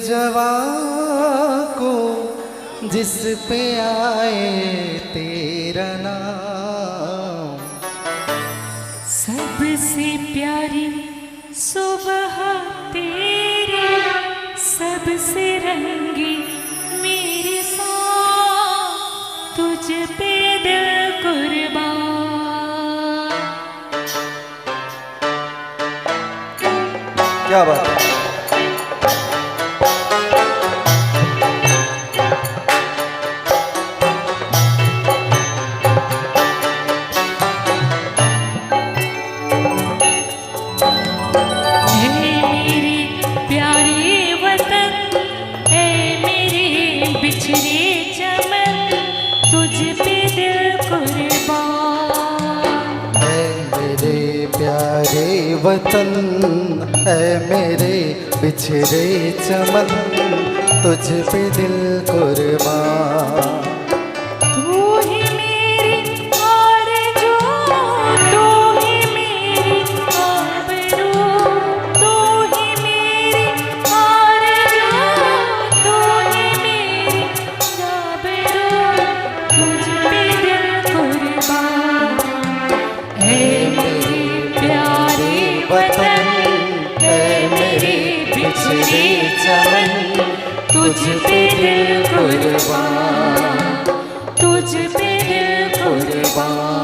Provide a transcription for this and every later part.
जवां को जिस पे आए तेरा नाम, सबसे प्यारी सुबह तेरी, सबसे रंगी मेरी सांस, तुझ पे दिल कुर्बान। क्या बात है। वतन है मेरे बिछड़े चमन, तुझ पे दिल कुर्बान। तू ही मेरी आरज़ू, तू ही मेरी आबरू, तू ही मेरी आरज़ू, तू ही मेरी आबरू, तुझ पे दिल कुर्बान। ऐ मेरे प्यारे वतन, ऐ मेरे बिछड़े चमन, तुझ पे दिल कुर्बान, तुझ पे दिल कुर्बान।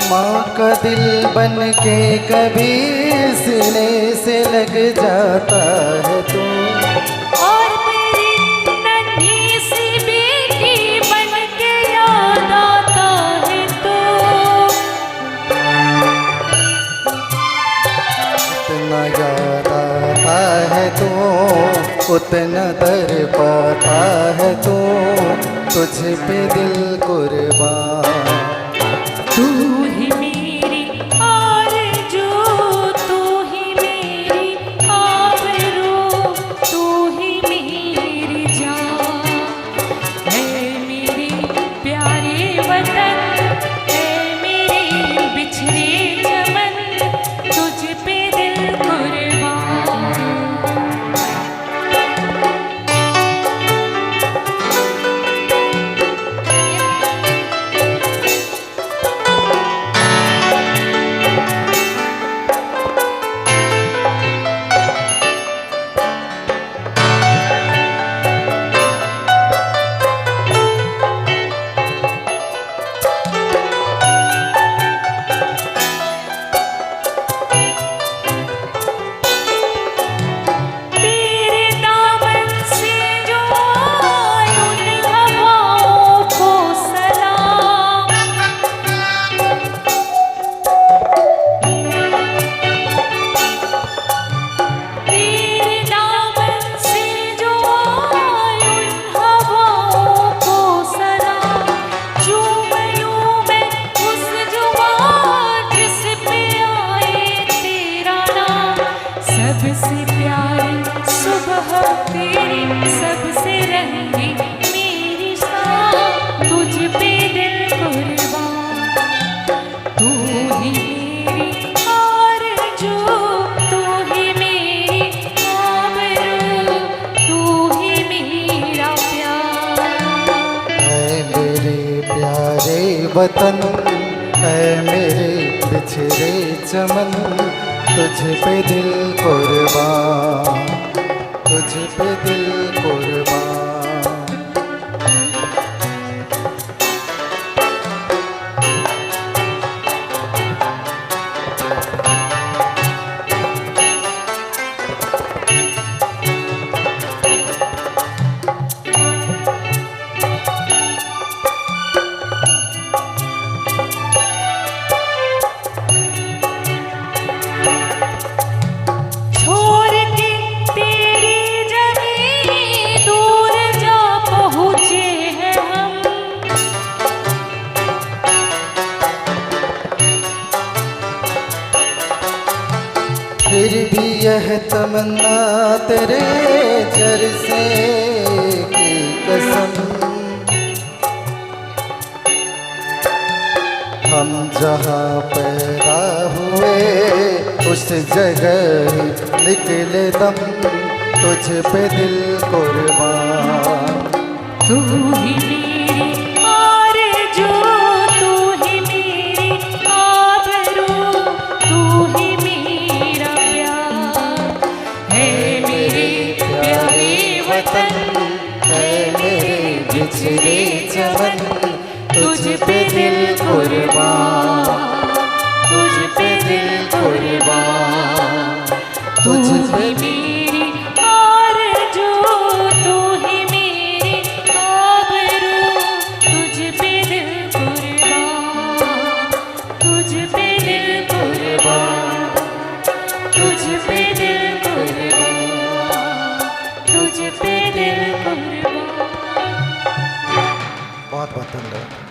माँ का दिल बन के कभी सीने से लग जाता है तू, और मेरी नन्ही सी बेटी बन के याद आता है तू। उतना याद आता है तू, उतना दर पाता है तू, तुझ पे दिल कुर्बान। तू ही मेरी आरज़ू, तू ही मेरी आबरू, तू ही मेरी जान। ऐ मेरे प्यारे वतन, ऐ मेरे बिछड़े चमन, तुझ पे दिल कुर्बान। सबसे प्यारी सुबह तेरी, सबसे रंगी मेरी सांस, तुझ पे दिल कुर्बान। तू ही मेरी आरज़ू, तू ही मेरी आबरू, तू ही मेरा प्यार। ऐ मेरे प्यारे वतन, ऐ मेरे बिछड़े चमन, तुझ पे दिल कुर्बान, तुझ पे दिल कुर्बान। यह तमन्ना तेरे जरसे की कसम, हम जहाँ पैदा हुए उस जगह ही निकले दम, तुझ पे दिल कुर्बान। तू ही मेरी आरज़ू, तू ही मेरी आबरू, तू ही मेरा प्यार है मेरे प्यारे वतन, है मेरे बिछड़े चमन, तुझ पे दिल कुर्बान, तुझ पे दिल कुर्बान। तू ही मेरी आरज़ू, तू ही मेरी आबरू, तुझ पे दिल कुर्बान, तुझ पे दिल कुर्बान, तुझ पे दिल कुर्बान, तुझ पे दिल कुर्बान। बहुत बहुत धन्यवाद।